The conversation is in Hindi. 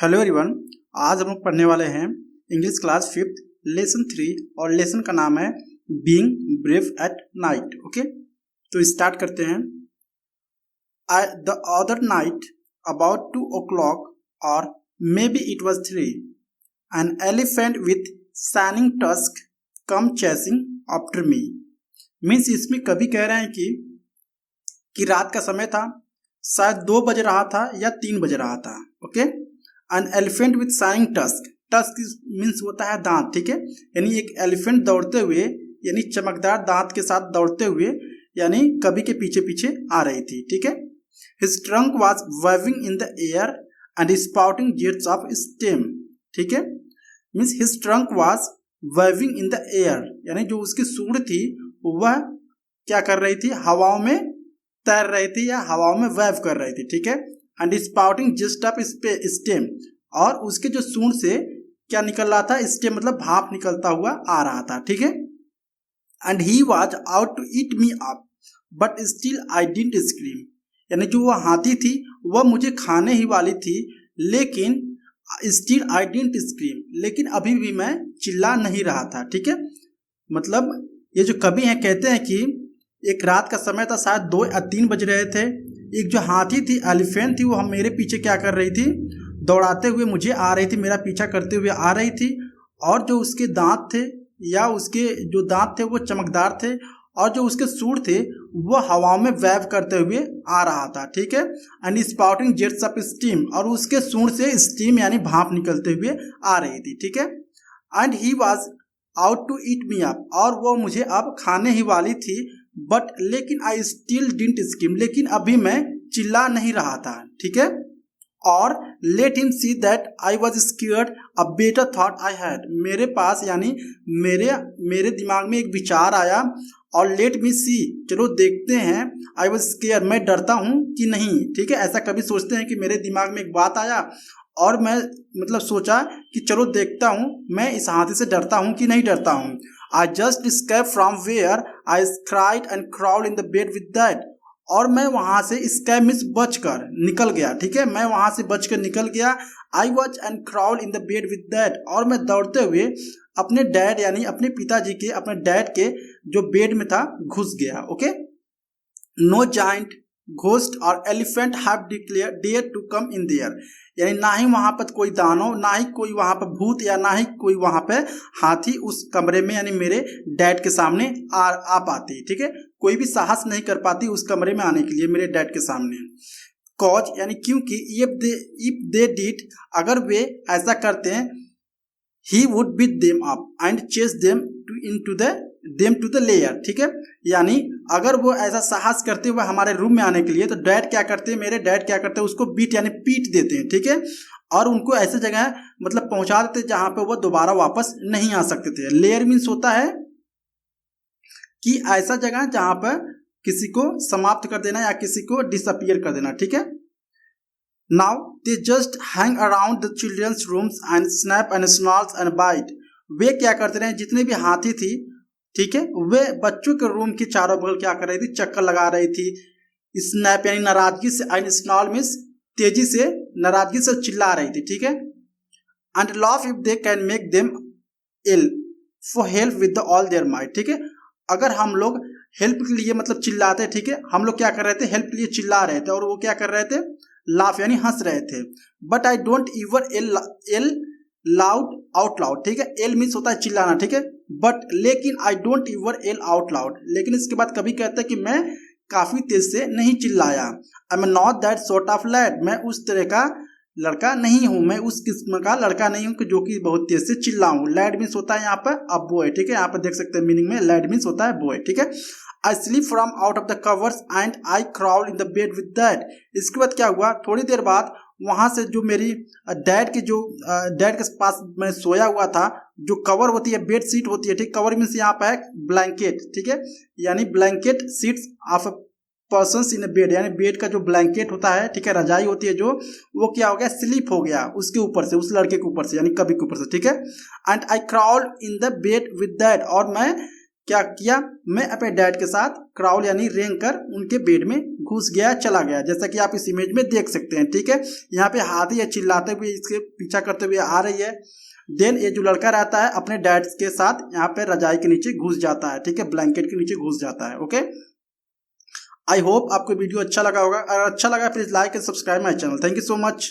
Hello everyone. आज हम लोग पढ़ने वाले हैं इंग्लिश क्लास 5th लेसन 3 और लेसन का नाम है being brave at night. Okay, तो स्टार्ट करते हैं। The other night about 2 o'clock और may be it was 3 an elephant with shining tusk come chasing after me. Means इसमें कभी कह रहे हैं कि रात का समय था, शायद 2 बज रहा था या 3 बज रहा था। Okay, an elephant with shining tusk, tusk means होता है दांत, ठीक है। यानी एक एलिफेंट दौड़ते हुए, यानी चमकदार दांत के साथ दौड़ते हुए, यानी कभी के पीछे पीछे आ रही थी, ठीक है। His trunk was waving in the air and spouting jets of steam, ठीक है। Means his trunk was waving in the air, यानी जो उसकी सूंड थी वह क्या कर रही थी, हवाओं में तैर रही थी या हवाओं में वेव कर रही थी, ठीक है। And spouting just of stem, और उसके जो सूंड से क्या निकल रहा था, स्टेम मतलब भाप निकलता हुआ आ रहा था, ठीक है। And he was out to eat me up but still I didn't scream, यानी जो वह हाथी थी वह मुझे खाने ही वाली थी, लेकिन स्टिल आई डिडंट स्क्रीम, लेकिन अभी भी मैं चिल्ला नहीं रहा था, ठीक है। मतलब ये जो कवि हैं कहते हैं कि एक रात का समय था, शायद 2 या 3 बज रहे थे। एक जो हाथी थी, एलिफेंट थी, वो हम मेरे पीछे क्या कर रही थी, दौड़ाते हुए मुझे आ रही थी, मेरा पीछा करते हुए आ रही थी। और जो उसके दांत थे या उसके जो दांत थे वो चमकदार थे, और जो उसके सूंड थे वो हवाओं में वेव करते हुए आ रहा था, ठीक है। And spouting jets of steam, और उसके सूंड से स्टीम यानी भाप निकलते हुए आ रही थी, ठीक है। And he was out to eat me up, और वो मुझे अब खाने ही वाली थी, बट लेकिन आई स्टिल डिडंट स्क्रीम, लेकिन अभी मैं चिल्ला नहीं रहा था, ठीक है। और let him see that I was scared a better thought I had, मेरे पास यानी मेरे दिमाग में एक विचार आया, और लेट मी सी, चलो देखते हैं, आई वॉज स्केयर, मैं डरता हूँ कि नहीं, ठीक है। ऐसा कभी सोचते हैं कि मेरे दिमाग में एक बात आया और मैं मतलब सोचा कि चलो देखता हूँ मैं इस हाथी से डरता हूँ कि नहीं डरता हूँ। I just escaped from where I cried and crawled in the bed with that, और मैं वहां से escape मीन्स बचकर निकल गया, ठीक है। मैं वहां से बचकर निकल गया। I was and crawled in the bed with that, और मैं दौड़ते हुए अपने डैड यानी अपने पिताजी के, अपने डैड के जो बेड में था घुस गया। ओके, नो जाइंट घोस्ट और elephant have dare to come in there, यानी ना ही वहां पर कोई दानव, ना ही कोई वहां पर भूत, या ना ही कोई वहां पे हाथी उस कमरे में यानी मेरे डैड के सामने आ पाती, ठीक है। कोई भी साहस नहीं कर पाती उस कमरे में आने के लिए मेरे डैड के सामने। कॉज यानी क्योंकि इफ दे डिड, अगर वे ऐसा करते हैं, he would beat them up and chase them to the lair, ठीक है। यानी अगर वो ऐसा साहस करते हुए हमारे रूम में आने के लिए, तो डैड क्या करते हैं, मेरे डैड क्या करते हैं, उसको बीट यानी पीट देते हैं, ठीक है। और उनको ऐसे जगह मतलब पहुंचा देते जहां पे वो दोबारा वापस नहीं आ सकते थे। लेयर मीन्स होता है कि ऐसा जगह जहां पर किसी को समाप्त कर देना या किसी को डिसअपियर कर देना, ठीक है। Now they just hang around the children's rooms and snap and snarls and bite, वे क्या करते रहे, जितने भी हाथी थी, ठीक है, वे बच्चों के रूम के चारों बगल क्या कर रही थी, चक्कर लगा रही थी। स्नैप यानी नाराजगी से, एंड स्नॉल मीन्स तेजी से, नाराजगी से चिल्ला रही थी, ठीक है। And laugh if they can make them ill for help with all their might, ठीक है। अगर हम लोग हेल्प के लिए मतलब चिल्लाते, ठीक है, हम लोग क्या कर रहे थे, हेल्प के लिए चिल्ला रहे थे, और वो क्या कर रहे थे, लाफ यानी हंस रहे थे। But I don't इवर L loud out loud, ठीक है। एल मीन्स होता है चिल्लाना, ठीक है। बट लेकिन I don't इवर L out loud, लेकिन इसके बाद कभी कहते हैं कि मैं काफी तेज से नहीं चिल्लाया। I am not that sort of lad, मैं उस तरह का लड़का नहीं हूं, मैं उस किस्म का लड़का नहीं हूं कि जो कि बहुत तेज से चिल्लाऊं। लैड मीन्स होता है यहाँ पर अब बॉय, ठीक है। यहाँ पर देख सकते हैं मीनिंग में, लैड मीन्स होता है बॉय, ठीक है। I sleep from out of the covers and I crawl in the bed with that, इसके बाद क्या हुआ, थोड़ी देर बाद वहां से जो मेरी डैड के पास मैं सोया हुआ था, जो कवर होती है, बेड शीट होती है, ठीक। कवर मीन्स यहाँ पर है ब्लैंकेट, ठीक है, यानी blanket sheets of persons in bed, यानी बेड का जो ब्लैंकेट होता है, ठीक है, रजाई होती है जो, वो क्या हो गया, स्लिप हो गया उसके ऊपर से, उस लड़के के ऊपर से, यानी कवि के ऊपर से, ठीक है। And I crawled in the bed with that, और मैं क्या किया, मैं अपने डैड के साथ क्राउल यानी रेंग कर उनके बेड में घुस गया, चला गया, जैसा कि आप इस इमेज में देख सकते हैं। ठीक है, यहाँ पे हाथी चिल्लाते हुए इसके पीछा करते हुए आ रही है। देन ये जो लड़का रहता है अपने डैड के साथ यहाँ पे रजाई के नीचे घुस जाता है। ठीक है, ब्लैंकेट के नीचे घुस जाता है। ओके, आई होप आपको वीडियो अच्छा लगा होगा। अगर अच्छा लगा please like and subscribe my channel. Thank you so much.